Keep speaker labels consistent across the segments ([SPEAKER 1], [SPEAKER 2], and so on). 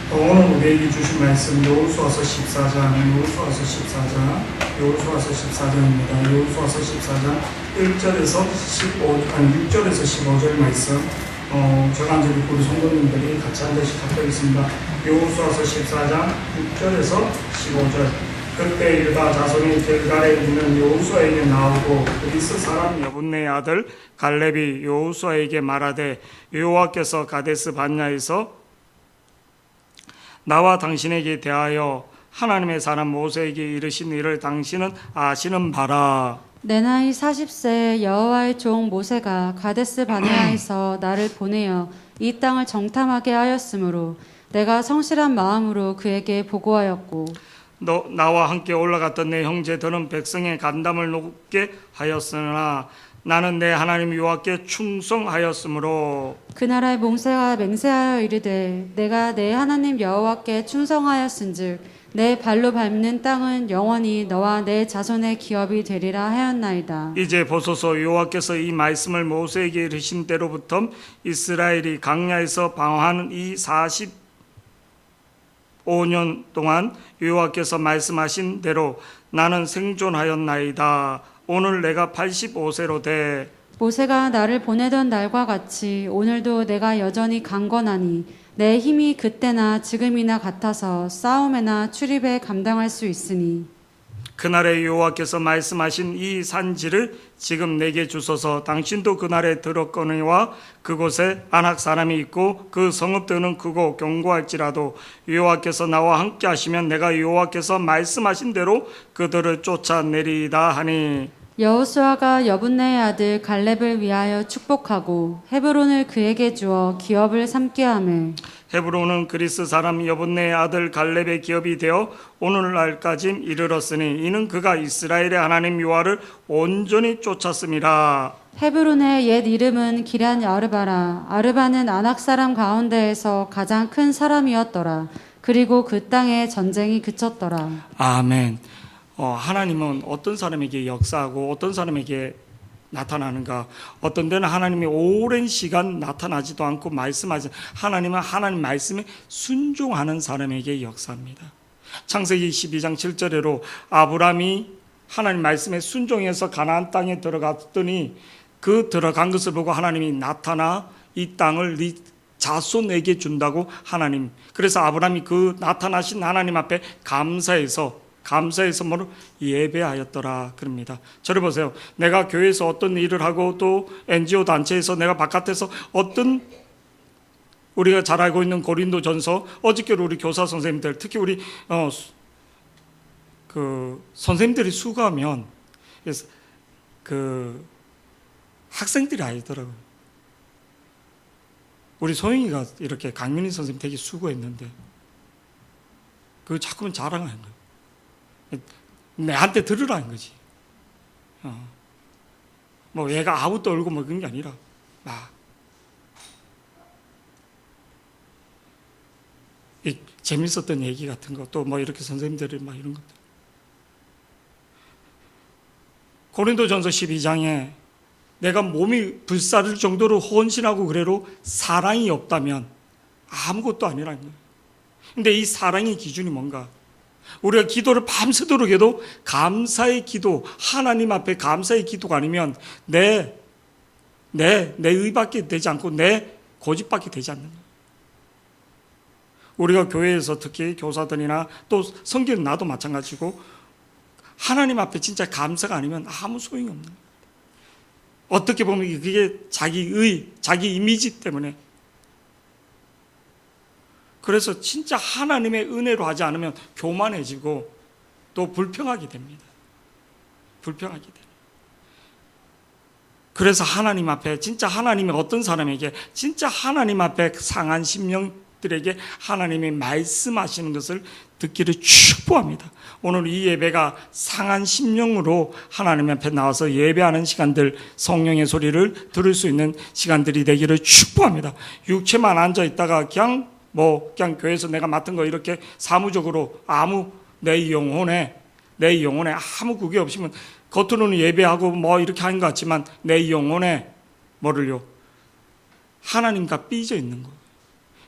[SPEAKER 1] 오늘 우리에게 주신 말씀 여호수아서 14장, 여호수아서 14장입니다. 여호수아서 14장 1절에서 6절에서 15절 말씀. 제가 앉아 있고 우리 성도님들이 같이 한 절씩 합독했습니다. 여호수아서 14장 6절에서 15절. 그때 유다 자손이 길갈에 있는 여호수아에게 나오고 그리스 사람 여분네의 아들 갈렙이 여호수아에게 말하되 여호와께서 가데스 반야에서 나와 당신에게 대하여 하나님의 사람 모세에게 이르신 일을 당신은 아시는 바라.
[SPEAKER 2] 내 나이 40세에 여호와의 종 모세가 가데스 바네아에서 나를 보내어 이 땅을 정탐하게 하였으므로 내가 성실한 마음으로 그에게 보고하였고
[SPEAKER 1] 나와 함께 올라갔던 내 형제들은 백성의 간담을 높게 하였으나 나는 내 하나님 여호와께 충성하였으므로
[SPEAKER 2] 그 나라의 모세가 맹세하여 이르되 내가 내 하나님 여호와께 충성하였은즉 내 발로 밟는 땅은 영원히 너와 내 자손의 기업이 되리라 하였나이다.
[SPEAKER 1] 이제 보소서 여호와께서 이 말씀을 모세에게 이르신 때로부터 이스라엘이 광야에서 방황하는 이 45년 동안 여호와께서 말씀하신 대로 나는 생존하였나이다. 오늘 내가 85세로 돼
[SPEAKER 2] 모세가 나를 보내던 날과 같이 오늘도 내가 여전히 강건하니 내 힘이 그때나 지금이나 같아서 싸움에나 출입에 감당할 수 있으니
[SPEAKER 1] 그날에 여호와께서 말씀하신 이 산지를 지금 내게 주소서. 당신도 그날에 들었거니와 그곳에 안악 사람이 있고 그 성읍들은 크고 견고할지라도 여호와께서 나와 함께 하시면 내가 여호와께서 말씀하신 대로 그들을 쫓아내리이다 하니
[SPEAKER 2] 여호수아가 여분네의 아들 갈렙을 위하여 축복하고 헤브론을 그에게 주어 기업을 삼게 하매
[SPEAKER 1] 헤브론은 그리스 사람 여분네의 아들 갈렙의 기업이 되어 오늘날까지 이르렀으니 이는 그가 이스라엘의 하나님 여호와를 온전히 쫓았음이라.
[SPEAKER 2] 헤브론의 옛 이름은 기럇 아르바라. 아르바는 아낙 사람 가운데에서 가장 큰 사람이었더라. 그리고 그 땅에 전쟁이 그쳤더라.
[SPEAKER 1] 아멘. 하나님은 어떤 사람에게 역사하고 어떤 사람에게 나타나는가? 어떤 데는 하나님이 오랜 시간 나타나지도 않고 말씀하지. 하나님은 하나님 말씀에 순종하는 사람에게 역사합니다. 창세기 12장 7절에로 아브라함이 하나님 말씀에 순종해서 가나안 땅에 들어갔더니 그 들어간 것을 보고 하나님이 나타나 이 땅을 네 자손에게 준다고 하나님. 그래서 아브라함이 그 나타나신 하나님 앞에 감사해서 뭐로 예배하였더라 그럽니다. 저를 보세요. 내가 교회에서 어떤 일을 하고 또 NGO 단체에서 내가 바깥에서 어떤 우리가 잘 알고 있는 고린도전서 어저께로 우리 교사 선생님들 특히 우리 그 선생님들이 수고하면 그 학생들이 아니더라고요. 우리 소영이가 이렇게 강민희 선생님 되게 수고했는데 그거 자꾸만 자랑하는 거예요. 내한테 들으라는 거지. 뭐 얘가 아무 떨고 뭐 그런 게 아니라 이 재밌었던 얘기 같은 거 또 뭐 이렇게 선생님들이 막 이런 것들. 고린도전서 12장에 내가 몸이 불사를 정도로 헌신하고 그래도 사랑이 없다면 아무것도 아니라는 거예요. 근데 이 사랑의 기준이 뭔가? 우리가 기도를 밤새도록 해도 감사의 기도, 하나님 앞에 감사의 기도가 아니면 내 의밖에 되지 않고 내 고집밖에 되지 않는 거예요. 우리가 교회에서 특히 교사들이나 또 성기는 나도 마찬가지고 하나님 앞에 진짜 감사가 아니면 아무 소용이 없는 거예요. 어떻게 보면 그게 자기 이미지 때문에. 그래서 진짜 하나님의 은혜로 하지 않으면 교만해지고 또 불평하게 됩니다. 불평하게 됩니다. 그래서 하나님 앞에 진짜 하나님이 어떤 사람에게 진짜 하나님 앞에 상한 심령들에게 하나님이 말씀하시는 것을 듣기를 축복합니다. 오늘 이 예배가 상한 심령으로 하나님 앞에 나와서 예배하는 시간들, 성령의 소리를 들을 수 있는 시간들이 되기를 축복합니다. 육체만 앉아 있다가 그냥 교회에서 내가 맡은 거 이렇게 사무적으로 내 영혼에 아무 그게 없으면 겉으로는 예배하고 뭐 이렇게 하는 것 같지만 내 영혼에 뭐를요? 하나님과 삐져 있는 거.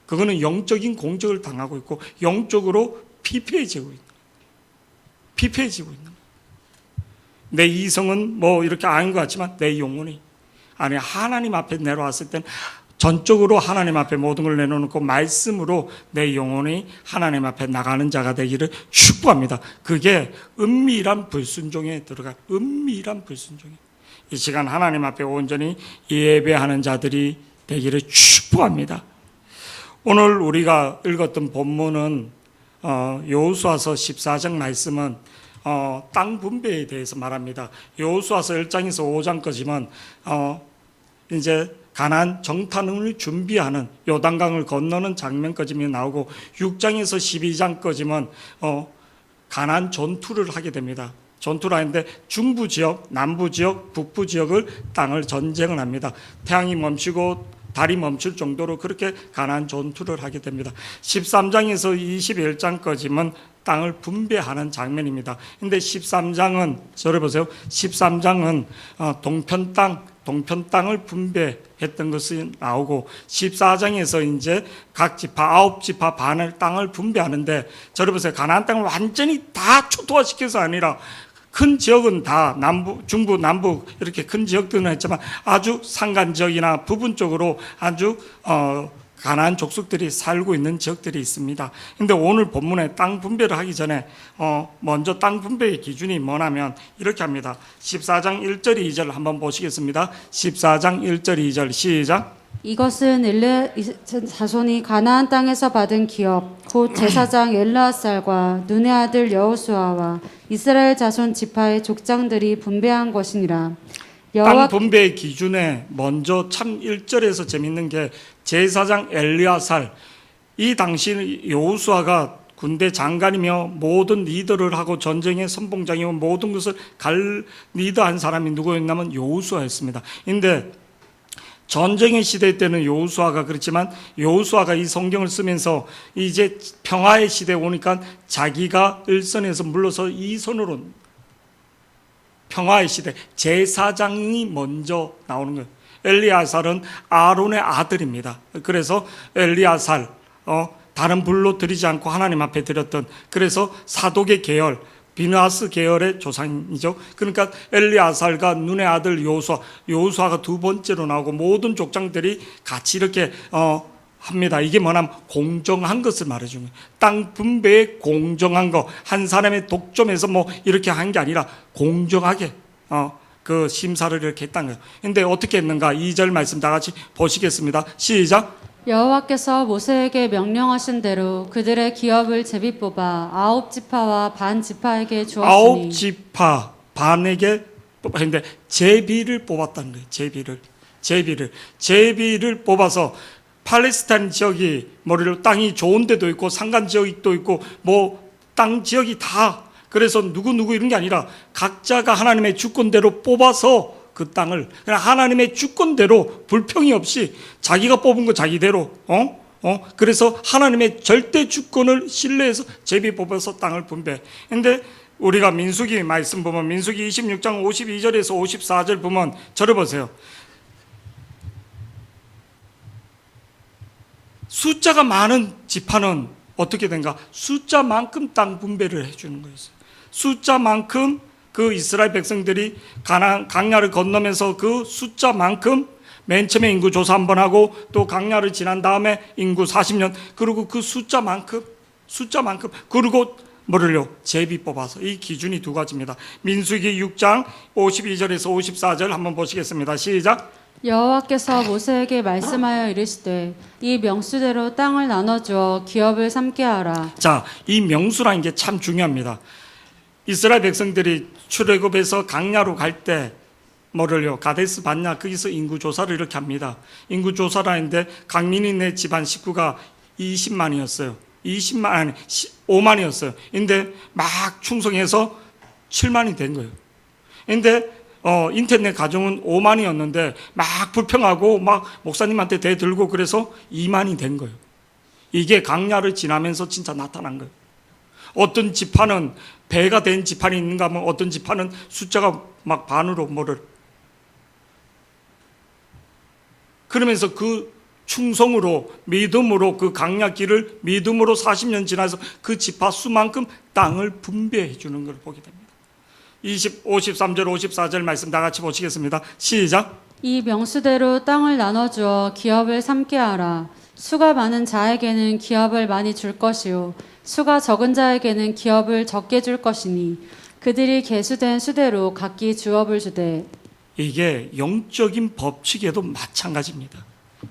[SPEAKER 1] 그거는 영적인 공격을 당하고 있고 영적으로 피폐해지고 있는 거예요. 피폐해지고 있는 거예요. 내 이성은 뭐 이렇게 아닌 것 같지만 내 영혼이 아니 하나님 앞에 내려왔을 땐 전적으로 하나님 앞에 모든 걸 내려놓고 말씀으로 내 영혼이 하나님 앞에 나가는 자가 되기를 축복합니다. 그게 은밀한 불순종에 들어간 은밀한 불순종에 이 시간 하나님 앞에 온전히 예배하는 자들이 되기를 축복합니다. 오늘 우리가 읽었던 본문은 여호수아서 14장 말씀은 땅 분배에 대해서 말합니다. 여호수아서 1장에서 5장까지만 이제 가나안 정탐을 준비하는 요단강을 건너는 장면까지 나오고 6장에서 12장까지만 가나안 전투를 하게 됩니다. 전투를 하는데 중부 지역, 남부 지역, 북부 지역을 땅을 전쟁을 합니다. 태양이 멈추고 달이 멈출 정도로 그렇게 가나안 전투를 하게 됩니다. 13장에서 21장까지는 땅을 분배하는 장면입니다. 근데 13장은 저를 보세요. 13장은 동편 땅을 분배했던 것이 나오고 14장에서 이제 각 지파 9지파 반을 땅을 분배하는데 저를 보세요. 가나안 땅을 완전히 다 초토화시켜서 아니라 큰 지역은 다 남부, 중부, 남북 이렇게 큰 지역들은 했지만 아주 산간 지역이나 부분적으로 아주 가나안 족속들이 살고 있는 지역들이 있습니다. 근데 오늘 본문에 땅 분배를 하기 전에 먼저 땅 분배의 기준이 뭐냐면 이렇게 합니다. 14장 1절 2절 한번 보시겠습니다. 14장 1절 2절 시작.
[SPEAKER 2] 이것은 자손이 가나안 땅에서 받은 기업 곧 제사장 엘르아살과 눈의 아들 여호수아와 이스라엘 자손 지파의 족장들이 분배한 것이니라.
[SPEAKER 1] 땅 분배의 기준에 먼저 참 1절에서 재밌는 게 제사장 엘르아살, 이 당시 여호수아가 군대 장관이며 모든 리더를 하고 전쟁의 선봉장이고 모든 것을 리더한 사람이 누구였냐면 여호수아였습니다. 근데 전쟁의 시대 때는 여호수아가 그렇지만 여호수아가 이 성경을 쓰면서 이제 평화의 시대에 오니까 자기가 일선에서 물러서 이선으로 평화의 시대 제사장이 먼저 나오는 거예요. 엘리아살은 아론의 아들입니다. 그래서 엘리아살 다른 불로 드리지 않고 하나님 앞에 드렸던 그래서 사독의 계열 비느하스 계열의 조상이죠. 그러니까 엘리아살과 눈의 아들 여호수아가 두 번째로 나오고 모든 족장들이 같이 이렇게 합니다. 이게 뭐냐면 공정한 것을 말해주는 거예요. 땅 분배에 공정한 거, 한 사람의 독점에서 뭐 이렇게 한 게 아니라 공정하게 그 심사를 이렇게 했다는 거예요. 근데 어떻게 했는가? 2절 말씀 다 같이 보시겠습니다. 시작.
[SPEAKER 2] 여호와께서 모세에게 명령하신 대로 그들의 기업을 제비 뽑아 9지파와 반 지파에게 주었으니
[SPEAKER 1] 9지파 반에게 뽑았는데 제비를 뽑았다는 거예요. 제비를 뽑아서 팔레스타인 지역이 머리로 땅이 좋은 데도 있고 산간 지역도 있고 뭐 땅 지역이 다 그래서 누구 이런 게 아니라 각자가 하나님의 주권대로 뽑아서 그 땅을 그냥 하나님의 주권대로 불평이 없이 자기가 뽑은 거 자기대로 그래서 하나님의 절대 주권을 신뢰해서 제비 뽑아서 땅을 분배. 근데 우리가 민수기 말씀 보면 민수기 26장 52절에서 54절 보면 저를 보세요. 숫자가 많은 지파는 어떻게 된가? 숫자만큼 땅 분배를 해주는 거였어요. 숫자만큼 그 이스라엘 백성들이 강야를 건너면서 그 숫자만큼 맨 처음에 인구 조사 한번 하고 또 강야를 지난 다음에 인구 40년 그리고 그 숫자만큼 그리고 뭐를요? 제비 뽑아서 이 기준이 두 가지입니다. 민수기 6장 52절에서 54절 한번 보시겠습니다. 시작.
[SPEAKER 2] 여호와께서 모세에게 말씀하여 이르시되 이 명수대로 땅을 나눠주어 기업을 삼게 하라.
[SPEAKER 1] 자, 이 명수라는 게 참 중요합니다. 이스라엘 백성들이 출애굽에서 강야로 갈 때 뭐를요? 가데스 반야 거기서 인구 조사를 이렇게 합니다. 인구 조사를 하는데 강민이네 집안 식구가 20만이었어요. 5만이었어요. 근데 막 충성해서 7만이 된 거예요. 근데 인터넷 가정은 5만이었는데 막 불평하고 막 목사님한테 대들고 그래서 2만이 된 거예요. 이게 강야를 지나면서 진짜 나타난 거예요. 어떤 지파는 배가 된 지파는 있는가 하면 어떤 지파는 숫자가 막 반으로 그러면서 그 충성으로 믿음으로 그 강약길을 믿음으로 40년 지나서 그 지파 수만큼 땅을 분배해 주는 걸 보게 됩니다. 53절 54절 말씀 다 같이 보시겠습니다. 시작.
[SPEAKER 2] 이 명수대로 땅을 나눠주어 기업을 삼게 하라. 수가 많은 자에게는 기업을 많이 줄 것이요 수가 적은 자에게는 기업을 적게 줄 것이니 그들이 계수된 수대로 각기 주업을 주되.
[SPEAKER 1] 이게 영적인 법칙에도 마찬가지입니다.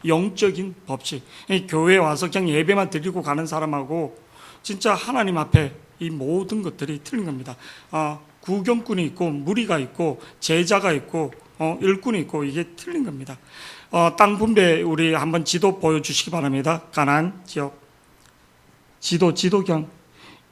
[SPEAKER 1] 영적인 법칙. 교회에 와서 그냥 예배만 드리고 가는 사람하고 진짜 하나님 앞에 이 모든 것들이 틀린 겁니다. 구경꾼이 있고 무리가 있고 제자가 있고 일꾼이 있고 이게 틀린 겁니다. 땅 분배 우리 한번 지도 보여주시기 바랍니다. 가나안 지역 지도경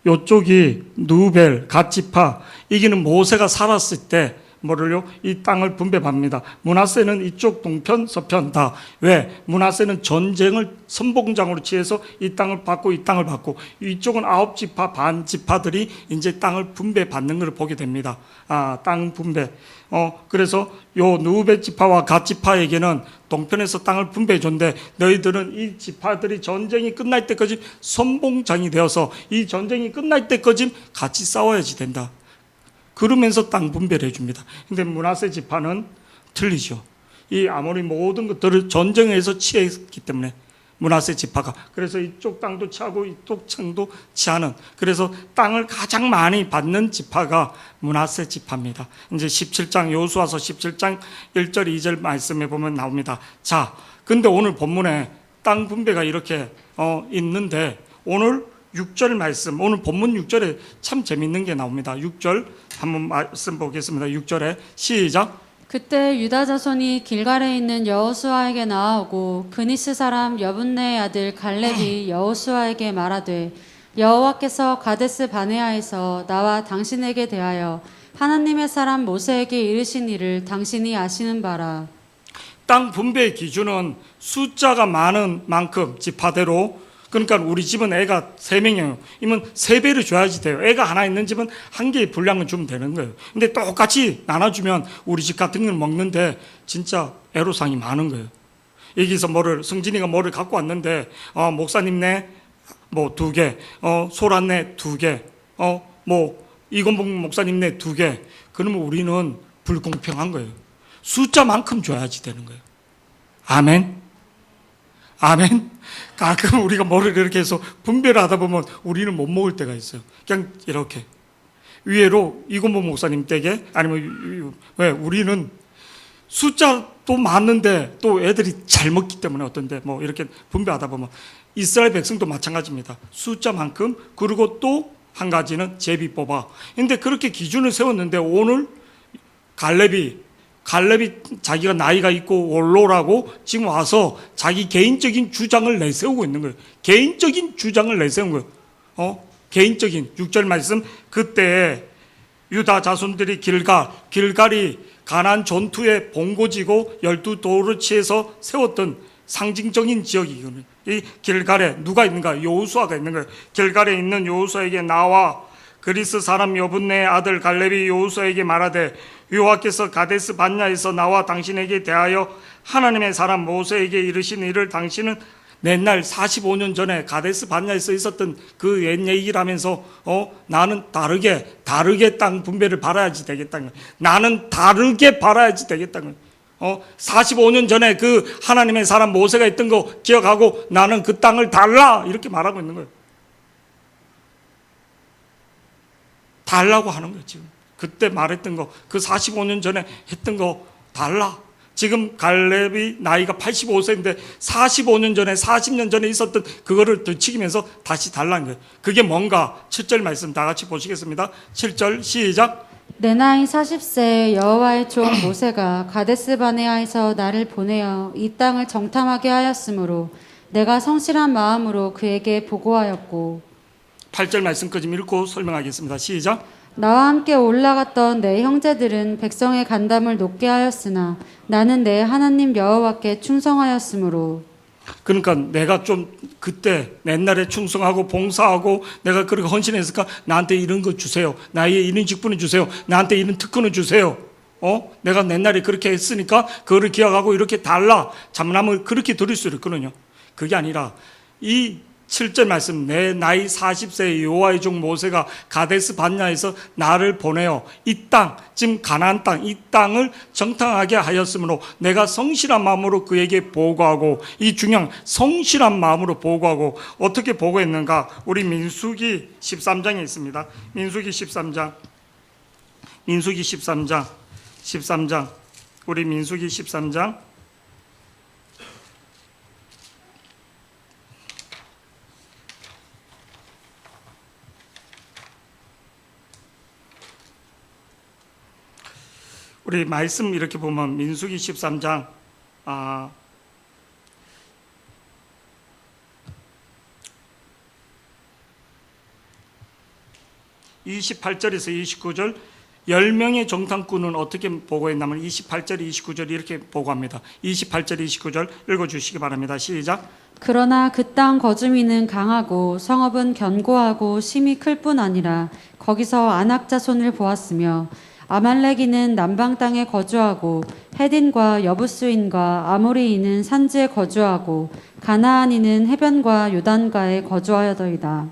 [SPEAKER 1] 요쪽이 누벨 갓지파 이기는 모세가 살았을 때 뭐를요? 이 땅을 분배합니다. 므낫세는 이쪽 동편 서편 다. 왜? 므낫세는 전쟁을 선봉장으로 취해서 이 땅을 받고 이 땅을 받고 이쪽은 9지파 반지파들이 이제 땅을 분배받는 걸 보게 됩니다. 땅 분배. 그래서 요 누벨 지파와 갓 지파에게는 동편에서 땅을 분배해 줬는데 너희들은 이 지파들이 전쟁이 끝날 때까지 선봉장이 되어서 이 전쟁이 끝날 때까지 같이 싸워야지 된다. 그러면서 땅 분배를 해줍니다. 근데 므낫세 지파는 틀리죠. 이 아모리 모든 것들을 전쟁에서 취했기 때문에 므낫세 지파가 그래서 이쪽 땅도 취하고 이쪽 땅도 취하는 그래서 땅을 가장 많이 받는 지파가 므낫세 지파입니다. 이제 17장 여호수아서 17장 1절 2절 말씀에 보면 나옵니다. 자, 근데 오늘 본문에 땅 분배가 이렇게 있는데 오늘 6절 말씀, 오늘 본문 6절에 참 재밌는 게 나옵니다. 6절 한번 말씀 보겠습니다. 6절에 시작.
[SPEAKER 2] 그때 유다 자손이 길갈에 있는 여호수아에게 나아오고 그니스 사람 여분네의 아들 갈렙이 여호수아에게 말하되 여호와께서 가데스 바네아에서 나와 당신에게 대하여 하나님의 사람 모세에게 이르신 일을 당신이 아시는 바라.
[SPEAKER 1] 땅 분배의 기준은 숫자가 많은 만큼 지파대로 그러니까 우리 집은 애가 3명이에요. 이면 3배를 줘야지 돼요. 애가 하나 있는 집은 한 개의 분량을 주면 되는 거예요. 근데 똑같이 나눠주면 우리 집 같은 걸 먹는데 진짜 애로사항이 많은 거예요. 여기서 성진이가 뭐를 갖고 왔는데 목사님네 뭐 2개, 소란네 2개, 이건봉 목사님네 2개. 그러면 우리는 불공평한 거예요. 숫자만큼 줘야지 되는 거예요. 아멘. 아멘. 가끔 우리가 뭐를 이렇게 해서 분배를 하다 보면 우리는 못 먹을 때가 있어요. 그냥 이렇게 위에로 이건봉 목사님 댁에 아니면 왜 우리는 숫자도 많은데 또 애들이 잘 먹기 때문에 어떤데 뭐 이렇게 분배하다 보면 이스라엘 백성도 마찬가지입니다. 숫자만큼 그리고 또 한 가지는 제비 뽑아. 근데 그렇게 기준을 세웠는데 오늘 갈렙이 자기가 나이가 있고 원로라고 지금 와서 자기 개인적인 주장을 내세우고 있는 거예요. 개인적인 주장을 내세운 거예요. 개인적인 6절 말씀 그때 유다 자손들이 길갈이 가나안 전투의 본고지고 12도를 취해서 세웠던 상징적인 지역이거든요. 이 길갈에 누가 있는가? 여호수아가 있는 거예요. 길갈에 있는 여호수아에게 나와 그리스 사람 여분네의 아들 갈렙이 여호수아에게 말하되 여호와께서 가데스 반야에서 나와 당신에게 대하여 하나님의 사람 모세에게 이르신 일을 당신은 옛날 45년 전에 가데스 반야에서 있었던 그 옛 얘기라면서 나는 다르게 땅 분배를 받아야지 되겠다는 거예요. 나는 다르게 받아야지 되겠다는 거예요. 45년 전에 그 하나님의 사람 모세가 했던 거 기억하고 나는 그 땅을 달라 이렇게 말하고 있는 거예요. 달라고 하는 거예요. 지금 그때 말했던 거 그 45년 전에 했던 거 달라. 지금 갈렙이 나이가 85세인데 45년 전에 40년 전에 있었던 그거를 되치기면서 다시 달라는 거예요. 그게 뭔가 7절 말씀 다 같이 보시겠습니다. 7절 시작.
[SPEAKER 2] 내 나이 40세에 여호와의 종 모세가 가데스 바네아에서 나를 보내어 이 땅을 정탐하게 하였으므로 내가 성실한 마음으로 그에게 보고하였고
[SPEAKER 1] 8절 말씀까지 읽고 설명하겠습니다. 시작.
[SPEAKER 2] 나와 함께 올라갔던 내 형제들은 백성의 간담을 높게 하였으나 나는 내 하나님 여호와께 충성하였으므로.
[SPEAKER 1] 그러니까 내가 좀 그때 옛날에 충성하고 봉사하고 내가 그렇게 헌신했으니까 나한테 이런 거 주세요. 나의 이런 직분을 주세요. 나한테 이런 특권을 주세요. 내가 옛날에 그렇게 했으니까 그거를 기억하고 이렇게 달라. 잠잠을 그렇게 들을 수 있거든요. 그게 아니라 이 7절 말씀, 내 나이 40세에 여호와의 종 모세가 가데스 반야에서 나를 보내어 이 땅, 지금 가나안 땅, 이 땅을 정탐하게 하였으므로 내가 성실한 마음으로 그에게 보고하고, 이 중요한 성실한 마음으로 보고하고, 어떻게 보고했는가? 우리 민수기 13장에 있습니다. 민수기 13장, 우리 민수기 13장 우리 말씀 이렇게 보면 민수기 13장 28절에서 29절 10명의 정탐꾼은 어떻게 보고했냐면 28절, 29절 이렇게 보고합니다. 28절, 29절 읽어주시기 바랍니다. 시작.
[SPEAKER 2] 그러나 그 땅 거주민은 강하고 성읍은 견고하고 심이 클 뿐 아니라 거기서 아낙 자손을 보았으며 아말렉인은 남방 땅에 거주하고 헤딘과 여부스인과 아모리인은 산지에 거주하고 가나안인은 해변과 요단가에 거주하여더이다.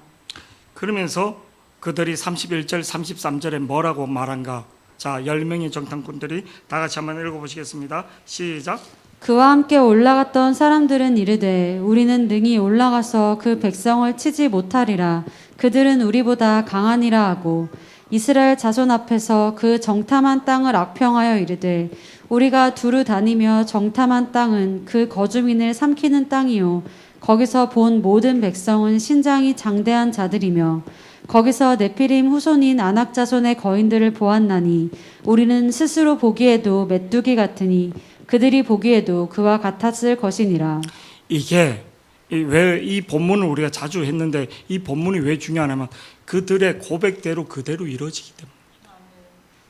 [SPEAKER 1] 그러면서 그들이 31절, 33절에 뭐라고 말한가? 자, 10명의 정탐꾼들이 다 같이 한번 읽어보시겠습니다. 시작.
[SPEAKER 2] 그와 함께 올라갔던 사람들은 이르되 우리는 능히 올라가서 그 백성을 치지 못하리라. 그들은 우리보다 강하니라 하고 이스라엘 자손 앞에서 그 정탐한 땅을 악평하여 이르되 우리가 두루 다니며 정탐한 땅은 그 거주민을 삼키는 땅이요 거기서 본 모든 백성은 신장이 장대한 자들이며 거기서 네피림 후손인 아낙 자손의 거인들을 보았나니 우리는 스스로 보기에도 메뚜기 같으니 그들이 보기에도 그와 같았을 것이니라.
[SPEAKER 1] 이게 왜 이 본문을 우리가 자주 했는데 이 본문이 왜 중요하냐면 그들의 고백대로 그대로 이루어지기 때문입니다.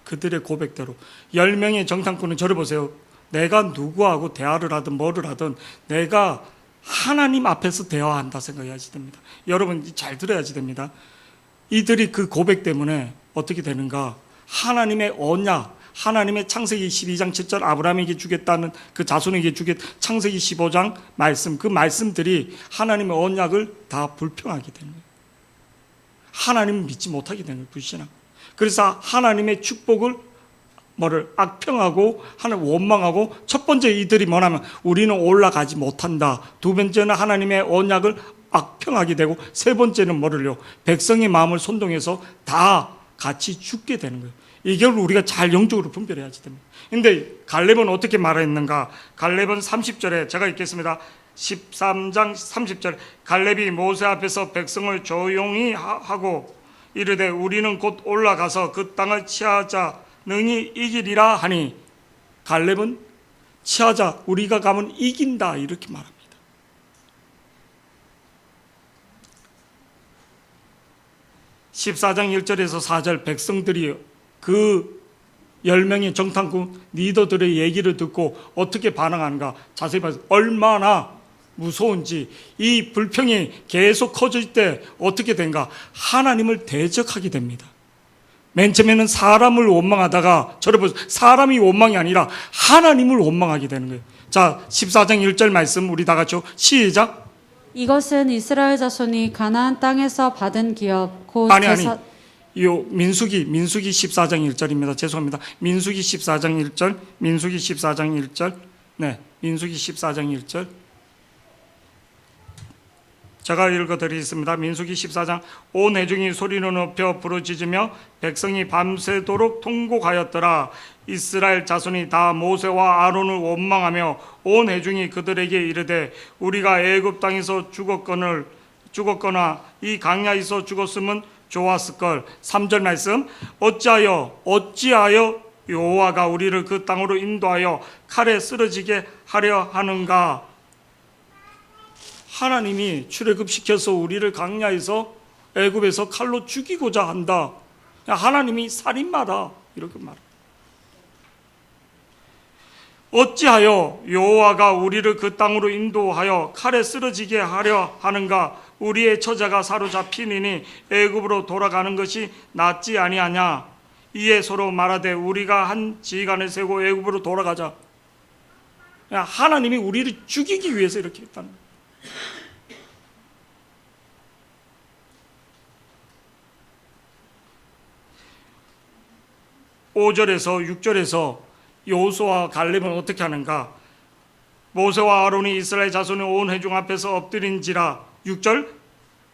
[SPEAKER 1] 그들의 고백대로 10명의 정탐꾼은 저를 보세요. 내가 누구하고 대화를 하든 뭐를 하든 내가 하나님 앞에서 대화한다 생각해야지 됩니다. 여러분 잘 들어야지 됩니다. 이들이 그 고백 때문에 어떻게 되는가? 하나님의 언약, 하나님의 창세기 12장 7절 아브라함에게 주겠다는 그 자손에게 주겠 창세기 15장 말씀, 그 말씀들이 하나님의 언약을 다 불평하게 되는 거예요. 하나님을 믿지 못하게 되는 거예요. 불신하고. 그래서 하나님의 축복을 악평하고 하나님 원망하고, 첫 번째 이들이 뭐냐면 우리는 올라가지 못한다. 두 번째는 하나님의 언약을 악평하게 되고, 세 번째는 뭐를요? 백성의 마음을 선동해서 다 같이 죽게 되는 거예요. 이걸 우리가 잘 영적으로 분별해야지 됩니다. 근데 갈렙은 어떻게 말했는가? 갈렙은 30절에 제가 읽겠습니다. 13장 30절 갈렙이 모세 앞에서 백성을 조용히 하고 이르되 우리는 곧 올라가서 그 땅을 취하자 능히 이기리라 하니, 갈렙은 취하자, 우리가 가면 이긴다 이렇게 말합니다. (14장 1절에서 4절) 백성들이 그 10명의 정탐꾼 리더들의 얘기를 듣고 어떻게 반응하는가 자세히 봐서 얼마나 무서운지, 이 불평이 계속 커질 때 어떻게 된가? 하나님을 대적하게 됩니다. 맨 처음에는 사람을 원망하다가 저를 보세요. 사람이 원망이 아니라 하나님을 원망하게 되는 거예요. 자, 14장 1절 말씀 우리 다 같이 시작.
[SPEAKER 2] 이것은 이스라엘 자손이 가나안 땅에서 받은 기업 곧
[SPEAKER 1] 요 민수기 14장 1절입니다. 죄송합니다. 민수기 14장 1절. 민수기 14장 1절. 네. 민수기 14장 1절. 제가 읽어드리겠습니다. 민수기 14장 온 회중이 소리를 높여 부르짖으며 백성이 밤새도록 통곡하였더라. 이스라엘 자손이 다 모세와 아론을 원망하며 온 회중이 그들에게 이르되 우리가 애굽 땅에서 죽었거나 이 강야에서 죽었으면 좋았을걸. 3절 말씀 어찌하여 여호와가 우리를 그 땅으로 인도하여 칼에 쓰러지게 하려 하는가? 하나님이 출애굽시켜서 우리를 강야에서 애굽에서 칼로 죽이고자 한다. 하나님이 살인마다 이렇게 말합니다. 어찌하여 여호와가 우리를 그 땅으로 인도하여 칼에 쓰러지게 하려 하는가? 우리의 처자가 사로잡히니 애굽으로 돌아가는 것이 낫지 아니하냐? 이에 서로 말하되 우리가 한 지휘관을 세우고 애굽으로 돌아가자. 하나님이 우리를 죽이기 위해서 이렇게 했다는 거예요. 5절에서 6절에서 여호수아와 갈렙은 어떻게 하는가? 모세와 아론이 이스라엘 자손의 온 회중 앞에서 엎드린지라. 6절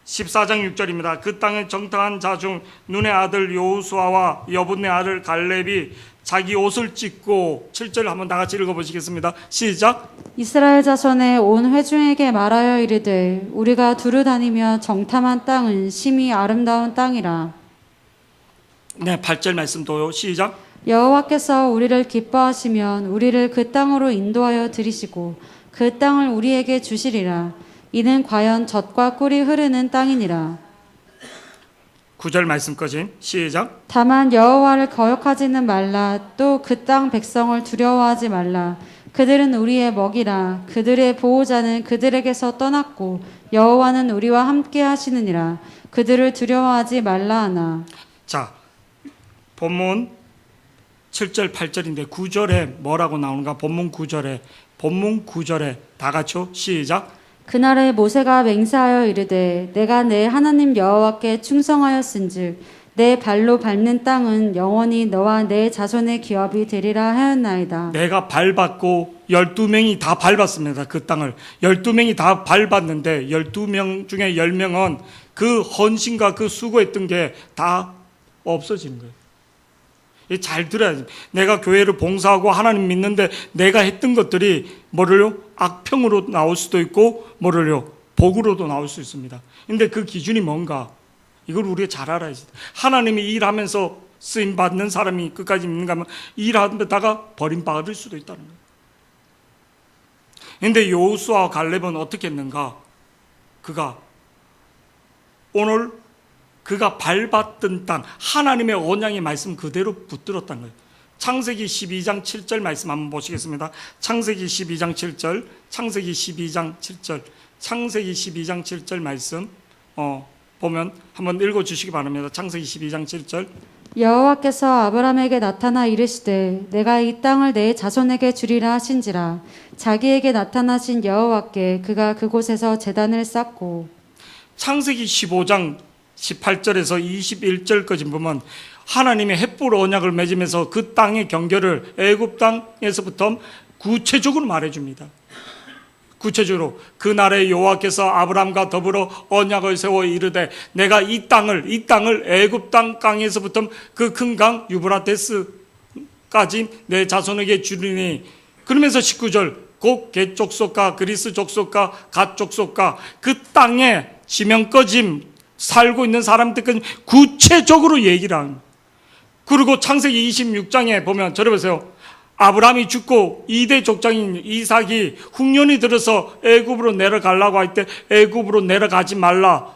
[SPEAKER 1] 14장 6절입니다. 그 땅에 정탐한 자 중 눈의 아들 여호수아와 여분의 아들 갈렙이 자기 옷을 찢고. 7절 한번 다 같이 읽어보시겠습니다. 시작.
[SPEAKER 2] 이스라엘 자손의 온 회중에게 말하여 이르되 우리가 두루 다니며 정탐한 땅은 심히 아름다운 땅이라.
[SPEAKER 1] 네, 8절 말씀도요. 시작.
[SPEAKER 2] 여호와께서 우리를 기뻐하시면 우리를 그 땅으로 인도하여 들이시고 그 땅을 우리에게 주시리라. 이는 과연 젖과 꿀이 흐르는 땅이니라.
[SPEAKER 1] 9절 말씀까지 시작.
[SPEAKER 2] 다만 여호와를 거역하지는 말라. 또 그 땅 백성을 두려워하지 말라. 그들은 우리의 먹이라. 그들의 보호자는 그들에게서 떠났고 여호와는 우리와 함께 하시느니라. 그들을 두려워하지 말라 하나.
[SPEAKER 1] 자, 본문 7절 8절인데 9절에 뭐라고 나오는가? 본문 9절에 다 같이요. 시작.
[SPEAKER 2] 그날에 모세가 맹세하여 이르되 내가 내 하나님 여호와께 충성하였은즉 내 발로 밟는 땅은 영원히 너와 내 자손의 기업이 되리라 하였나이다.
[SPEAKER 1] 내가 밟았고 12명이 다 밟았습니다. 그 땅을 12명이 다 밟았는데 12명 중에 10명은 그 헌신과 그 수고했던 게 다 없어지는 거예요. 잘 들어야지. 내가 교회를 봉사하고 하나님 믿는데 내가 했던 것들이 뭐를요? 악평으로 나올 수도 있고 뭐를요? 복으로도 나올 수 있습니다. 근데 그 기준이 뭔가? 이걸 우리가 잘 알아야지. 하나님이 일하면서 쓰임 받는 사람이 끝까지 믿는가 하면 일하다가 버림받을 수도 있다는 거예요. 근데 여호수아와 갈렙은 어떻게 했는가? 오늘 그가 밟았던 땅, 하나님의 언약의 말씀 그대로 붙들었다는 거예요. 창세기 12장 7절 말씀 한번 보시겠습니다. 창세기 12장 7절, 창세기 12장 7절, 창세기 12장 7절 말씀 보면 한번 읽어주시기 바랍니다. 창세기 12장 7절.
[SPEAKER 2] 여호와께서 아브라함에게 나타나 이르시되 내가 이 땅을 내 자손에게 주리라 하신지라. 자기에게 나타나신 여호와께 그가 그곳에서 제단을 쌓고.
[SPEAKER 1] 창세기 15장 18절에서 21절까지 보면 하나님의 헷불 언약을 맺으면서 그 땅의 경계를 애굽 땅에서부터 구체적으로 말해줍니다. 구체적으로 그날에 여호와께서 아브람과 더불어 언약을 세워 이르되 내가 이 땅을 애굽 땅에서부터 그 큰 강 유브라데스까지 내 자손에게 주리니. 그러면서 19절 곧 겟 족속과 그리스 족속과 갓 족속과 그 땅에 지명꺼짐 살고 있는 사람들까지 구체적으로 얘기를 하는 거예요. 그리고 창세기 26장에 보면 저래 보세요. 아브라함이 죽고 2대 족장인 이삭이 흉년이 들어서 애굽으로 내려가려고 할 때 애굽으로 내려가지 말라.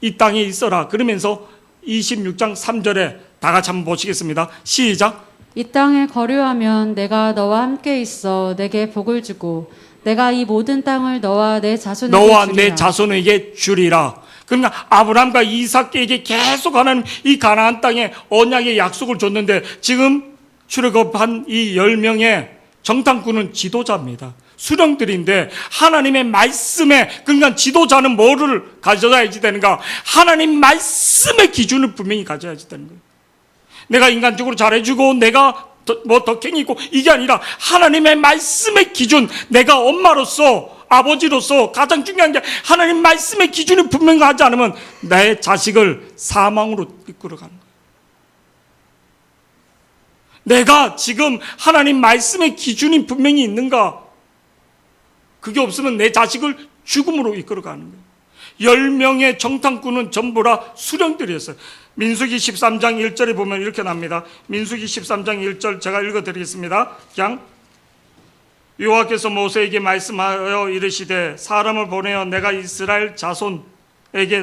[SPEAKER 1] 이 땅에 있어라. 그러면서 26장 3절에 다 같이 한번 보시겠습니다. 시작.
[SPEAKER 2] 이 땅을 거류하면 내가 너와 함께 있어 내게 복을 주고 내가 이 모든 땅을 너와 내 자손에게 주리라. 그러니까 아브라함과 이삭에게 계속 하나님 이 가나안 땅에 언약의 약속을 줬는데 지금 출애굽한 이 10명의 정탐꾼은 지도자입니다. 수령들인데 하나님의 말씀에, 그러니까 지도자는 뭐를 가져야지 되는가? 하나님 말씀의 기준을 분명히 가져야지 되는 거예요. 내가 인간적으로 잘해주고 내가 뭐 덕행이 있고 이게 아니라 하나님의 말씀의 기준, 내가 엄마로서 아버지로서 가장 중요한 게 하나님 말씀의 기준이 분명하지 않으면 내 자식을 사망으로 이끌어가는 거예요. 내가 지금 하나님 말씀의 기준이 분명히 있는가? 그게 없으면 내 자식을 죽음으로 이끌어가는 거예요. 10명의 정탐꾼은 전부 다 수령들이었어요. 민수기 13장 1절에 보면 이렇게 납니다. 민수기 13장 1절 제가 읽어드리겠습니다. 그냥 여호와께서 모세에게 말씀하여 이르시되 사람을 보내어 내가 이스라엘 자손에게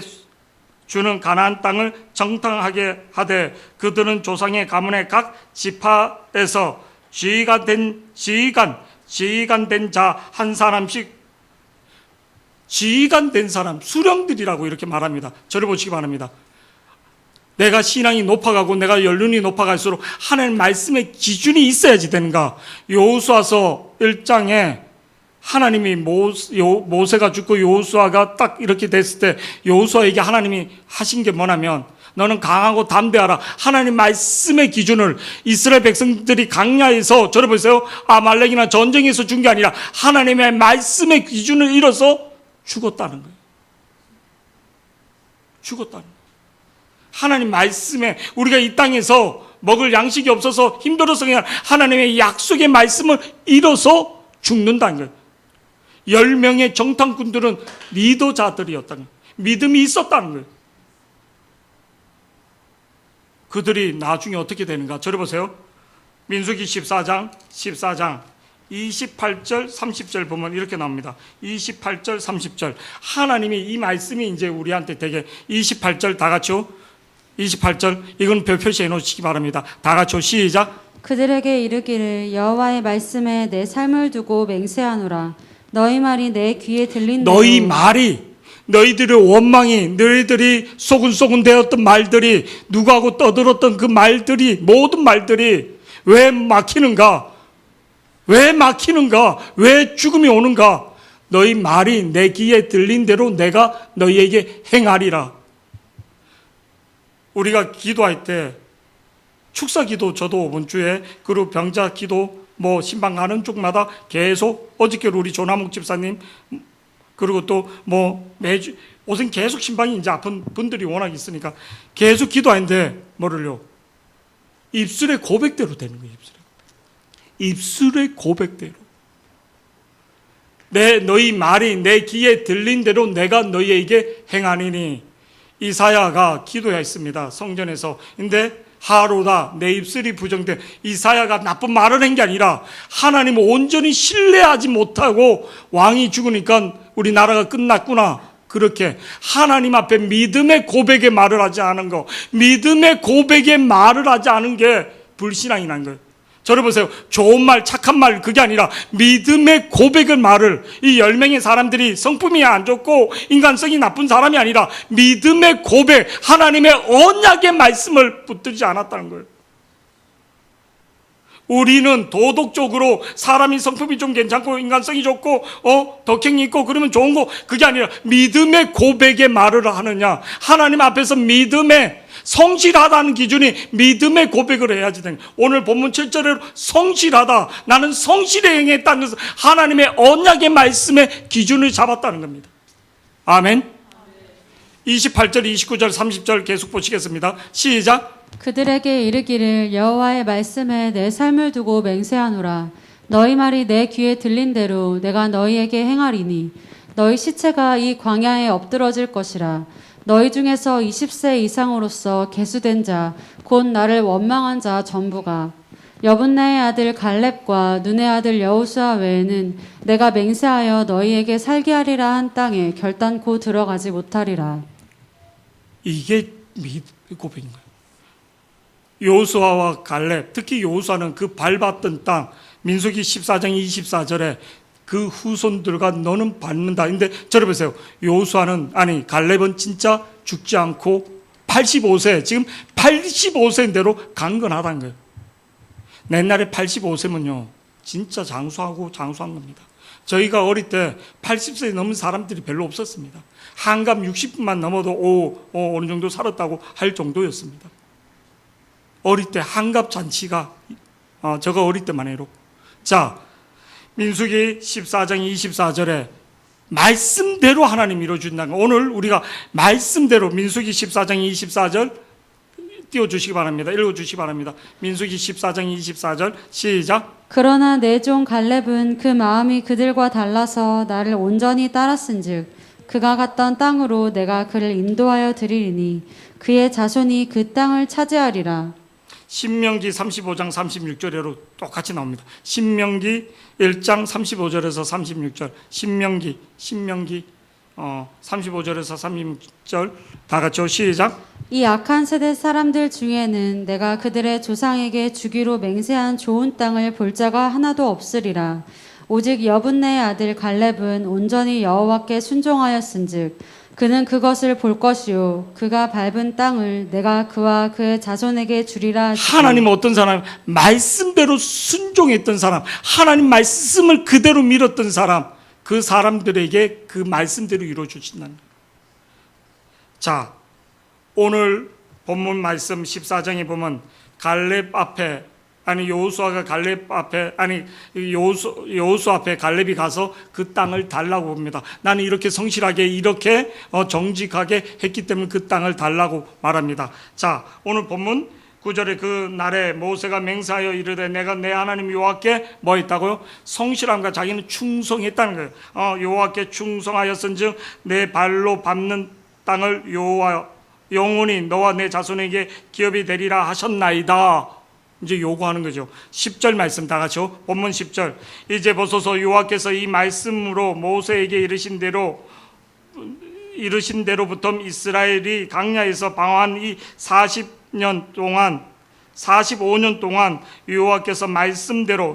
[SPEAKER 2] 주는 가나안 땅을 정탐하게 하되 그들은 조상의 가문의 각 지파에서 지휘관 된 자 한 사람씩, 지휘관 된 사람, 수령들이라고 이렇게 말합니다. 저를 보시기 바랍니다.
[SPEAKER 1] 내가 신앙이 높아가고 내가 연륜이 높아갈수록 하나님 말씀의 기준이 있어야지 되는가? 여호수아서 1장에 하나님이 모세가 죽고 여호수아가 딱 이렇게 됐을 때 여호수아에게 하나님이 하신 게 뭐냐면 너는 강하고 담대하라. 하나님 말씀의 기준을 이스라엘 백성들이 강야에서 저를 보세요. 아말렉이나 전쟁에서 준 게 아니라 하나님의 말씀의 기준을 잃어서 죽었다는 거예요. 죽었다는 거예요. 하나님 말씀에 우리가 이 땅에서 먹을 양식이 없어서 힘들어서 그냥 하나님의 약속의 말씀을 잃어서 죽는다는 거예요. 10명의 정탐꾼들은 리더자들이었다는 거예요. 믿음이 있었다는 거예요. 그들이 나중에 어떻게 되는가? 저를 보세요. 민수기 14장 28절 30절 보면 이렇게 나옵니다. 28절 30절 하나님이 이 말씀이 이제 우리한테 되게 28절 다 같이요. 28절 이건 별 표시해 놓으시기 바랍니다. 다 같이요. 시작.
[SPEAKER 2] 그들에게 이르기를 여호와의 말씀에 내 삶을 두고 맹세하노라. 너희 말이 내 귀에 들린 대로
[SPEAKER 1] 너희 말이 너희들의 원망이 너희들이 소근소근 되었던 말들이 누구하고 떠들었던 그 말들이 모든 말들이 왜 막히는가? 왜 막히는가? 왜 죽음이 오는가? 너희 말이 내 귀에 들린 대로 내가 너희에게 행하리라. 우리가 기도할 때 축사 기도 저도 이번 주에 그리고 병자 기도 신방 가는 쪽마다 계속 어저께로 우리 조남욱 집사님 그리고 또 매주 옷은 계속 신방이 이제 아픈 분들이 워낙 있으니까 계속 기도하는데 뭐를요? 입술의 고백대로 되는 거예요. 입술의 고백대로. 너희 말이 내 귀에 들린 대로 내가 너희에게 행하니니. 이사야가 기도했습니다. 성전에서. 근데 하로다 내 입술이 부정된 이사야가 나쁜 말을 한 게 아니라 하나님을 온전히 신뢰하지 못하고 왕이 죽으니까 우리나라가 끝났구나. 그렇게 하나님 앞에 믿음의 고백의 말을 하지 않은 거, 믿음의 고백의 말을 하지 않은 게 불신앙이라는 거예요. 저를 보세요. 좋은 말, 착한 말 그게 아니라 믿음의 고백의 말을 이 10명의 사람들이 성품이 안 좋고 인간성이 나쁜 사람이 아니라 믿음의 고백, 하나님의 언약의 말씀을 붙들지 않았다는 거예요. 우리는 도덕적으로 사람이 성품이 좀 괜찮고 인간성이 좋고 덕행이 있고 그러면 좋은 거 그게 아니라 믿음의 고백의 말을 하느냐. 하나님 앞에서 믿음의 성실하다는 기준이 믿음의 고백을 해야지 되는 거예요. 오늘 본문 7절에 성실하다. 나는 성실에 행했다는 것은 하나님의 언약의 말씀의 기준을 잡았다는 겁니다. 아멘. 28절, 29절, 30절 계속 보시겠습니다. 시작.
[SPEAKER 2] 그들에게 이르기를 여호와의 말씀에 내 삶을 두고 맹세하노라. 너희 말이 내 귀에 들린 대로 내가 너희에게 행하리니 너희 시체가 이 광야에 엎드러질 것이라. 너희 중에서 20세 이상으로서 계수된 자 곧 나를 원망한 자 전부가 여분나의 아들 갈렙과 눈의 아들 여호수아 외에는 내가 맹세하여 너희에게 살게 하리라 한 땅에 결단코 들어가지 못하리라.
[SPEAKER 1] 이게 고백인 거예요. 여호수아와 갈렙, 특히 여호수아는 그 밟았던 땅, 민수기 14장 24절에 그 후손들과 너는 받는다. 근데 저를 보세요. 갈렙은 진짜 죽지 않고 85세, 지금 85세인대로 강건하다는 거예요. 옛날에 85세면요, 진짜 장수한 겁니다. 저희가 어릴 때 80세 넘은 사람들이 별로 없었습니다. 한갑 60분만 넘어도 어느 정도 살았다고 할 정도였습니다. 어릴 때 한갑 잔치가 저가 어릴 때만 해도. 자, 민수기 14장 24절에 말씀대로 하나님 이루어준다는 거. 오늘 우리가 말씀대로 민수기 14장 24절 띄워주시기 바랍니다. 읽어주시기 바랍니다. 민수기 14장 24절 시작.
[SPEAKER 2] 그러나 내 종 갈렙은 그 마음이 그들과 달라서 나를 온전히 따랐은즉 그가 갔던 땅으로 내가 그를 인도하여 드리리니 그의 자손이 그 땅을 차지하리라.
[SPEAKER 1] 신명기 35장 36절에로 똑같이 나옵니다. 신명기 1장 35절에서 36절. 신명기 35절에서 36절 다 같이 시작.
[SPEAKER 2] 이 악한 세대 사람들 중에는 내가 그들의 조상에게 주기로 맹세한 좋은 땅을 볼 자가 하나도 없으리라. 오직 여분네의 아들 갈렙은 온전히 여호와께 순종하였은즉 그는 그것을 볼 것이요 그가 밟은 땅을 내가 그와 그의 자손에게 주리라 하시고
[SPEAKER 1] 하나님 어떤 사람? 말씀대로 순종했던 사람, 하나님 말씀을 그대로 믿었던 사람, 그 사람들에게 그 말씀대로 이루어 주신다는 거예요. 자, 오늘 본문 말씀 14장에 보면 갈렙 앞에 여호수아가 갈렙 앞에 여호수 앞에 갈렙이 가서 그 땅을 달라고 봅니다. 나는 이렇게 성실하게 이렇게 정직하게 했기 때문에 그 땅을 달라고 말합니다. 자, 오늘 본문 9절에 그 날에 모세가 맹세하여 이르되 내가 내 하나님 여호와께 뭐 했다고요? 성실함과 자기는 충성했다는 거예요. 여호와께 충성하였은즉 내 발로 밟는 땅을 여호와 영원히 너와 내 자손에게 기업이 되리라 하셨나이다. 이제 요구하는 거죠. 10절 말씀 다 같이요. 본문 10절. 이제 보소서 여호와께서 이 말씀으로 모세에게 이르신 대로부터 이스라엘이 광야에서 방황한 이 45년 동안 여호와께서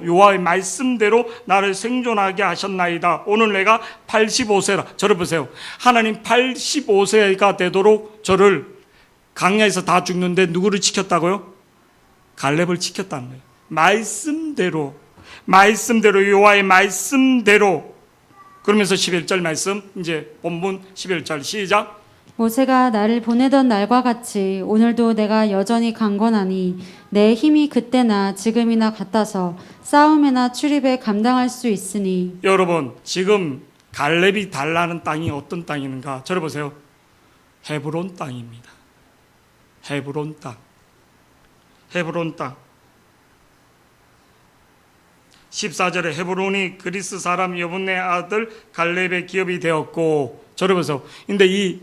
[SPEAKER 1] 여호와의 말씀대로 나를 생존하게 하셨나이다. 오늘 내가 85세라. 저를 보세요. 하나님 85세가 되도록 저를 광야에서 다 죽는데 누구를 지켰다고요? 갈렙을 지켰다는 거예요. 말씀대로 여호와의 말씀대로. 그러면서 11절 말씀, 이제 본문 11절 시작.
[SPEAKER 2] 모세가 나를 보내던 날과 같이 오늘도 내가 여전히 강건하니 내 힘이 그때나 지금이나 같아서 싸움이나 출입에 감당할 수 있으니.
[SPEAKER 1] 여러분, 지금 갈렙이 달라는 땅이 어떤 땅인가? 저를 보세요. 헤브론 땅입니다. 헤브론 땅. 14절에 헤브론이 그리스 사람 여분네 아들 갈렙의 기업이 되었고. 저를 보세요. 근데 이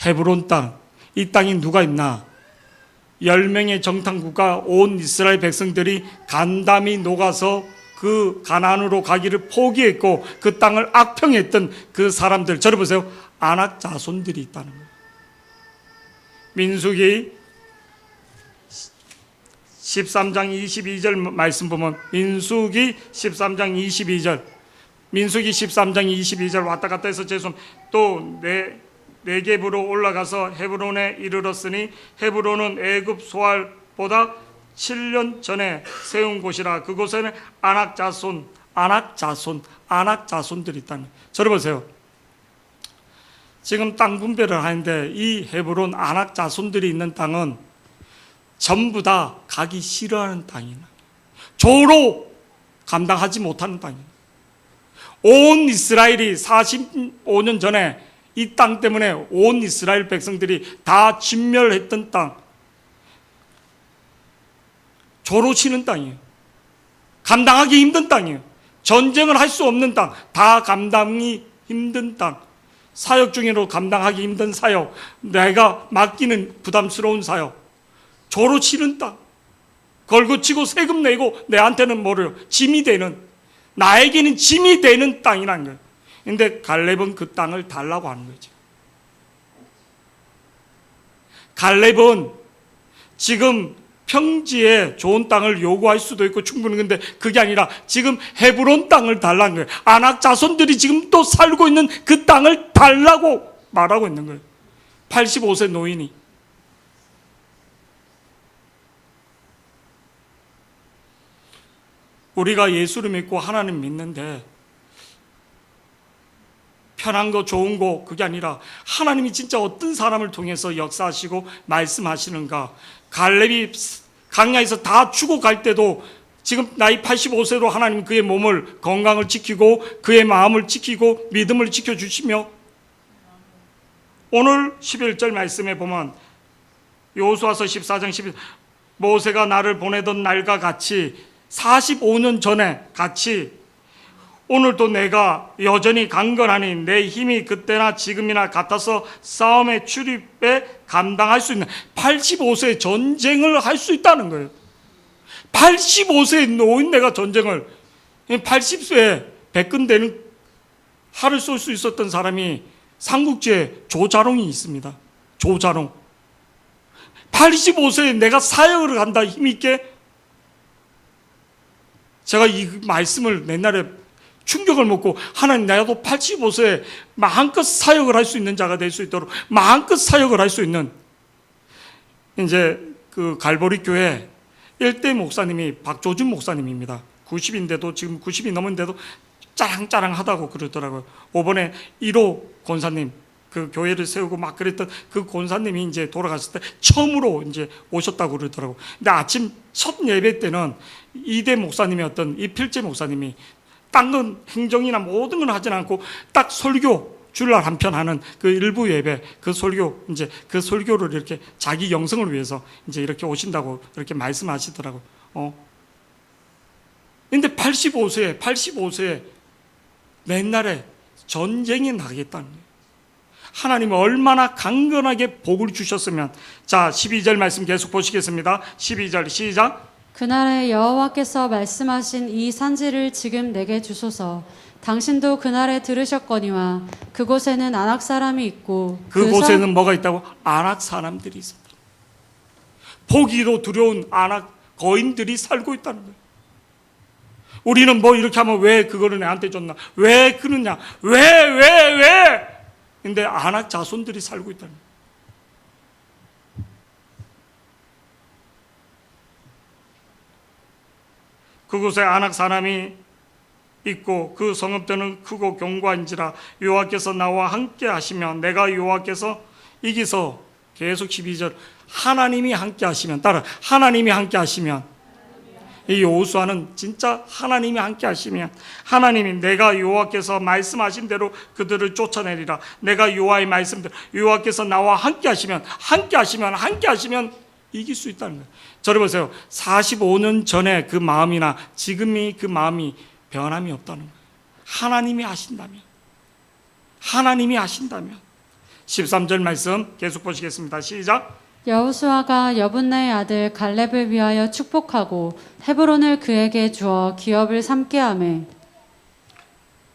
[SPEAKER 1] 헤브론 땅, 이 땅이 누가 있나? 10명의 정탐구가 온 이스라엘 백성들이 간담이 녹아서 그 가나안으로 가기를 포기했고 그 땅을 악평했던 그 사람들. 저를 보세요. 아낙 자손들이 있다는 거예요. 민수기 13장 22절 말씀 보면 민수기 13장 22절 왔다 갔다 해서 또 네겝으로 올라가서 헤브론에 이르렀으니 헤브론은 애굽 소알보다 7년 전에 세운 곳이라. 그곳에는 아낙 자손들이 있다는 거예요. 저를 보세요. 지금 땅 분배를 하는데 이 헤브론 아낙 자손들이 있는 땅은 전부 다 가기 싫어하는 땅이에요. 조로 감당하지 못하는 땅이에요. 온 이스라엘이 45년 전에 이 땅 때문에 온 이스라엘 백성들이 다 진멸했던 땅, 조로 치는 땅이에요. 감당하기 힘든 땅이에요. 전쟁을 할 수 없는 땅, 다 감당이 힘든 땅, 사역 중에도 감당하기 힘든 사역, 내가 맡기는 부담스러운 사역, 조로 치는 땅, 걸고 치고 세금 내고 내한테는 뭐래요? 짐이 되는, 나에게는 짐이 되는 땅이라는 거예요. 근데 갈렙은 그 땅을 달라고 하는 거죠. 갈렙은 지금 평지에 좋은 땅을 요구할 수도 있고 충분히, 근데 그게 아니라 지금 헤브론 땅을 달라는 거예요. 아낙 자손들이 지금 또 살고 있는 그 땅을 달라고 말하고 있는 거예요. 85세 노인이. 우리가 예수를 믿고 하나님 믿는데 편한 거 좋은 거 그게 아니라 하나님이 진짜 어떤 사람을 통해서 역사하시고 말씀하시는가. 갈렙이 광야에서 다 죽어갈 때도 지금 나이 85세로 하나님 그의 몸을, 건강을 지키고 그의 마음을 지키고 믿음을 지켜주시며, 오늘 11절 말씀에 보면 여호수아서 14장 11절 모세가 나를 보내던 날과 같이 45년 전에 같이 오늘도 내가 여전히 강건하니 내 힘이 그때나 지금이나 같아서 싸움의 출입에 감당할 수 있는 85세 전쟁을 할 수 있다는 거예요. 85세의 노인 내가 전쟁을, 80세에 백근되는 활을 쏠 수 있었던 사람이 삼국지에 조자룡이 있습니다. 조자룡. 85세에 내가 사역을 한다 힘있게. 제가 이 말씀을 옛날에 충격을 먹고 하나님 나도 85세에 마음껏 사역을 할 수 있는 자가 될 수 있도록 마음껏 사역을 할 수 있는 이제 그 갈보리 교회 1대 목사님이 박조준 목사님입니다. 90인데도 지금 90이 넘은데도 짜랑짜랑하다고 그러더라고요. 이번에 1호 권사님 그 교회를 세우고 막 그랬던 그 권사님이 이제 돌아갔을 때 처음으로 이제 오셨다고 그러더라고요. 근데 아침 첫 예배 때는 2대 목사님이 어떤 이필재 목사님이 딴 건 행정이나 모든 건 하진 않고 딱 설교 주일날 한 편 하는 그 일부 예배 그 설교 이제 그 설교를 이렇게 자기 영성을 위해서 이제 이렇게 오신다고 이렇게 말씀하시더라고요. 근데 85세에 맨날에 전쟁이 나겠다는 거예요. 하나님은 얼마나 강건하게 복을 주셨으면. 자, 12절 말씀 계속 보시겠습니다. 12절 시작.
[SPEAKER 2] 그날에 여호와께서 말씀하신 이 산지를 지금 내게 주소서. 당신도 그날에 들으셨거니와 그곳에는 아낙 사람이 있고
[SPEAKER 1] 그곳에는 뭐가 있다고? 아낙 사람들이 있습니다. 보기도 두려운 아낙 거인들이 살고 있다는 거예요. 우리는 뭐 이렇게 하면 왜 그거를 내한테 줬나? 왜 그러냐? 왜? 근데 아낙 자손들이 살고 있다는 거예요. 그곳에 아낙 사람이 있고 그 성읍들은 크고 견고한지라 여호와께서 나와 함께 하시면 내가 여호와께서 이기서 계속 12절 하나님이 함께 하시면 따라 하나님이 함께 하시면 이 여호수아는 진짜 하나님이 함께 하시면 하나님이 내가 여호와께서 말씀하신 대로 그들을 쫓아내리라 내가 여호와의 말씀대로 여호와께서 나와 함께 하시면 이길 수 있다는 거예요. 저를 보세요. 45년 전에 그 마음이나 지금이 그 마음이 변함이 없다는 거예요. 하나님이 하신다면 13절 말씀 계속 보시겠습니다. 시작.
[SPEAKER 2] 여호수아가 여분네의 아들 갈렙을 위하여 축복하고 헤브론을 그에게 주어 기업을 삼게 하매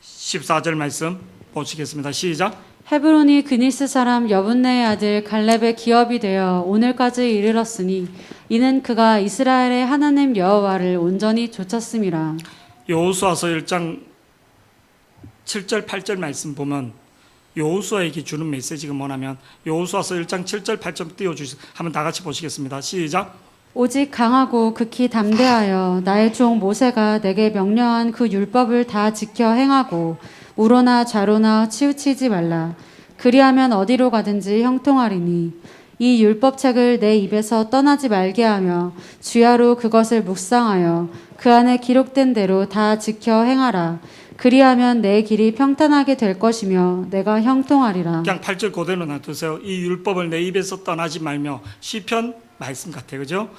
[SPEAKER 1] 14절 말씀 보시겠습니다. 시작.
[SPEAKER 2] 헤브론이 그니스 사람 여분네의 아들 갈렙의 기업이 되어 오늘까지 이르렀으니 이는 그가 이스라엘의 하나님 여호와를 온전히 좇았음이라.
[SPEAKER 1] 여호수아서 1장 7절 8절 말씀 보면 여호수아에게 주는 메시지가 뭐냐면 여호수아서 1장 7절 8절 띄워주세요. 한번 다 같이 보시겠습니다. 시작.
[SPEAKER 2] 오직 강하고 극히 담대하여 나의 종 모세가 내게 명령한 그 율법을 다 지켜 행하고 우로나 좌로나 치우치지 말라. 그리하면 어디로 가든지 형통하리니 이 율법책을 내 입에서 떠나지 말게 하며 주야로 그것을 묵상하여 그 안에 기록된 대로 다 지켜 행하라. 그리하면 내 길이 평탄하게 될 것이며 내가 형통하리라.
[SPEAKER 1] 그냥 8절 그대로 놔두세요. 이 율법을 내 입에서 떠나지 말며 시편 말씀 같아요. 그죠?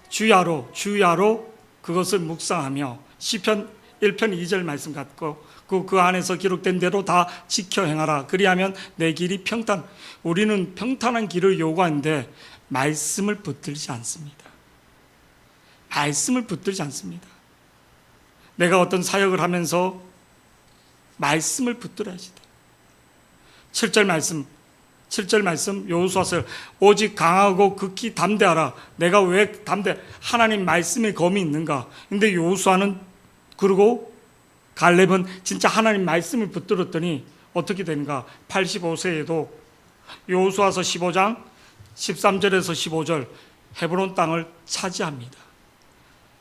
[SPEAKER 1] 주야로 그것을 묵상하며 시편 1편 2절 말씀 같고 그 안에서 기록된 대로 다 지켜 행하라. 그리하면 내 길이 평탄. 우리는 평탄한 길을 요구하는데 말씀을 붙들지 않습니다. 내가 어떤 사역을 하면서 말씀을 붙들어야지 돼. 7절 말씀 여호수아서 오직 강하고 극히 담대하라. 내가 왜 하나님 말씀에 검이 있는가? 근데 여호수아는 그리고 갈렙은 진짜 하나님 말씀을 붙들었더니 어떻게 되는가? 85세에도 여호수아서 15장 13절에서 15절 헤브론 땅을 차지합니다.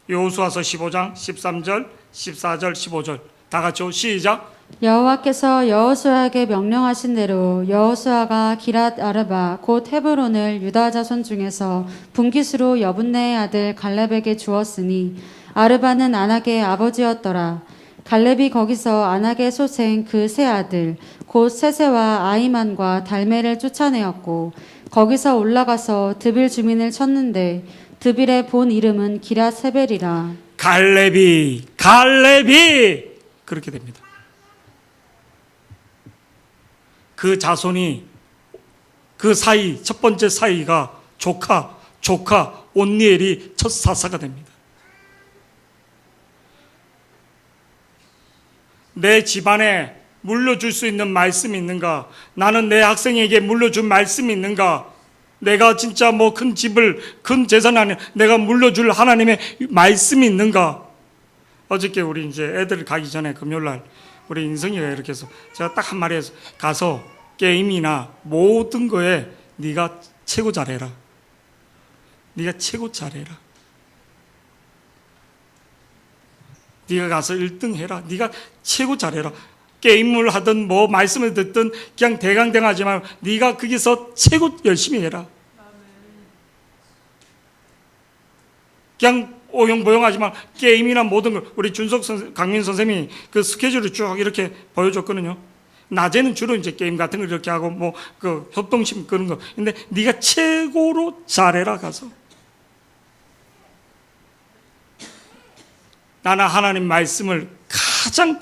[SPEAKER 1] 여호수아서 15장 13절 14절 15절 다 같이요. 시작.
[SPEAKER 2] 여호와께서 여호수아에게 명령하신 대로 여호수아가 기랏 아르바 곧 헤브론을 유다 자손 중에서 분깃으로 여분네의 아들 갈렙에게 주었으니 아르바는 아낙의 아버지였더라. 갈렙이 거기서 아낙의 소생 그 세 아들 곧 세세와 아이만과 달메를 쫓아내었고 거기서 올라가서 드빌 주민을 쳤는데 드빌의 본 이름은 기랏 세벨이라.
[SPEAKER 1] 갈렙이 그렇게 됩니다. 그 자손이 그 사이 첫 번째 사이가 조카 온니엘이 첫 사사가 됩니다. 내 집안에 물려줄 수 있는 말씀이 있는가? 나는 내 학생에게 물려줄 말씀이 있는가? 내가 진짜 뭐 큰 집을 큰 재산 안에 내가 물려줄 하나님의 말씀이 있는가? 어저께 우리 이제 애들 가기 전에 금요일날 우리 인성이가 이렇게 해서 제가 딱 한 마리 해서 가서 게임이나 모든 거에 네가 최고 잘해라. 네가 최고 잘해라. 네가 가서 1등 해라. 네가 최고 잘해라. 게임을 하든 뭐 말씀을 듣든 그냥 대강대강하지 말고 네가 거기서 최고 열심히 해라. 그냥 오용보용하지 마. 게임이나 모든 걸 우리 강민 선생님이 그 스케줄을 쭉 이렇게 보여줬거든요. 낮에는 주로 이제 게임 같은 걸 이렇게 하고 뭐 그 협동심 그런 거. 근데 네가 최고로 잘해라 가서. 나는 하나님 말씀을 가장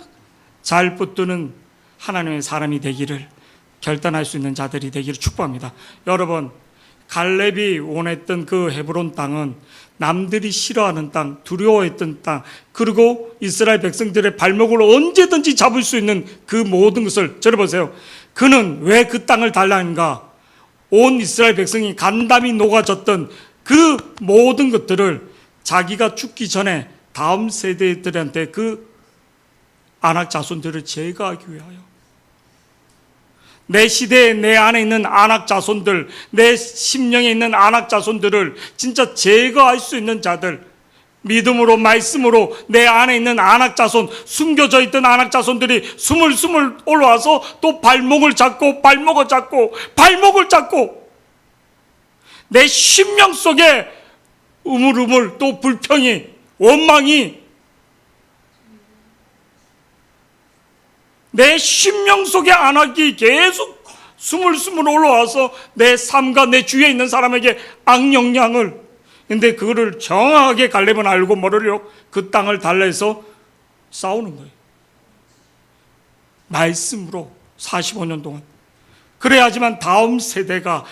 [SPEAKER 1] 잘 붙드는 하나님의 사람이 되기를 결단할 수 있는 자들이 되기를 축복합니다. 여러분, 갈렙이 원했던 그 헤브론 땅은 남들이 싫어하는 땅, 두려워했던 땅, 그리고 이스라엘 백성들의 발목을 언제든지 잡을 수 있는 그 모든 것을 들어보세요. 그는 왜 그 땅을 달라는가? 온 이스라엘 백성이 간담이 녹아졌던 그 모든 것들을 자기가 죽기 전에 다음 세대들한테 그 안악 자손들을 제거하기 위하여 내 시대에 내 안에 있는 안악 자손들, 내 심령에 있는 안악 자손들을 진짜 제거할 수 있는 자들, 믿음으로 말씀으로 내 안에 있는 안악 자손, 숨겨져 있던 안악 자손들이 스물스물 올라와서 또 발목을 잡고 발목을 잡고 발목을 잡고 내 심령 속에 우물우물 또 불평이 원망이 내 심령 속에 안악이 계속 스물스물 올라와서 내 삶과 내 주위에 있는 사람에게 악영향을, 근데 그거를 정확하게 갈렙은 알고 뭐를요? 그 땅을 달래서 싸우는 거예요. 말씀으로 45년 동안. 그래야지만 다음 세대가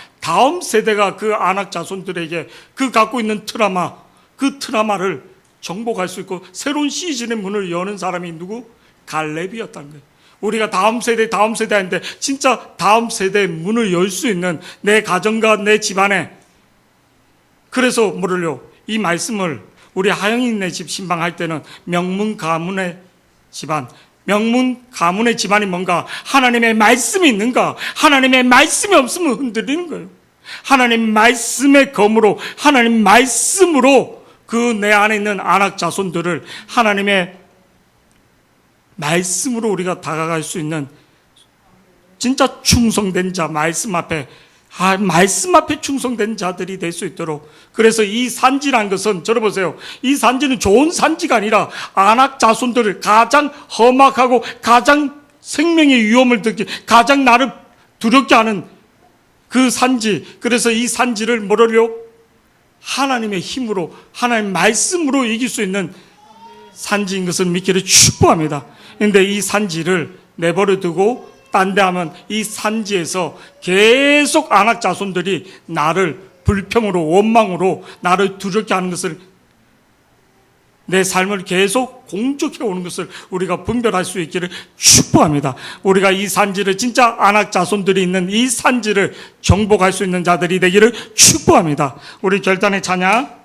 [SPEAKER 1] 그 안악 자손들에게 그 갖고 있는 트라우마, 그 트라우마를 정복할 수 있고 새로운 시즌의 문을 여는 사람이 누구? 갈렙이었다는 거예요. 우리가 다음 세대인데 진짜 다음 세대의 문을 열 수 있는 내 가정과 내 집안에, 그래서 뭐를요? 이 말씀을 우리 하영이네 집 신방할 때는 명문 가문의 집안, 명문 가문의 집안이 뭔가? 하나님의 말씀이 있는가? 하나님의 말씀이 없으면 흔들리는 거예요. 하나님 말씀의 검으로, 하나님 말씀으로 그 내 안에 있는 안악 자손들을 하나님의 말씀으로 우리가 다가갈 수 있는 진짜 충성된 자, 말씀 앞에 충성된 자들이 될 수 있도록. 그래서 이 산지란 것은, 들어보세요. 이 산지는 좋은 산지가 아니라 안악 자손들을 가장 험악하고 가장 생명의 위험을 느끼, 가장 나를 두렵게 하는 그 산지. 그래서 이 산지를 뭐를요? 하나님의 힘으로, 하나님 말씀으로 이길 수 있는 산지인 것을 믿기를 축복합니다. 그런데 이 산지를 내버려 두고 딴 데 하면 이 산지에서 계속 안악 자손들이 나를 불평으로, 원망으로 나를 두렵게 하는 것을, 내 삶을 계속 공격해 오는 것을 우리가 분별할 수 있기를 축복합니다. 우리가 이 산지를, 진짜 안악 자손들이 있는 이 산지를 정복할 수 있는 자들이 되기를 축복합니다. 우리 결단의 찬양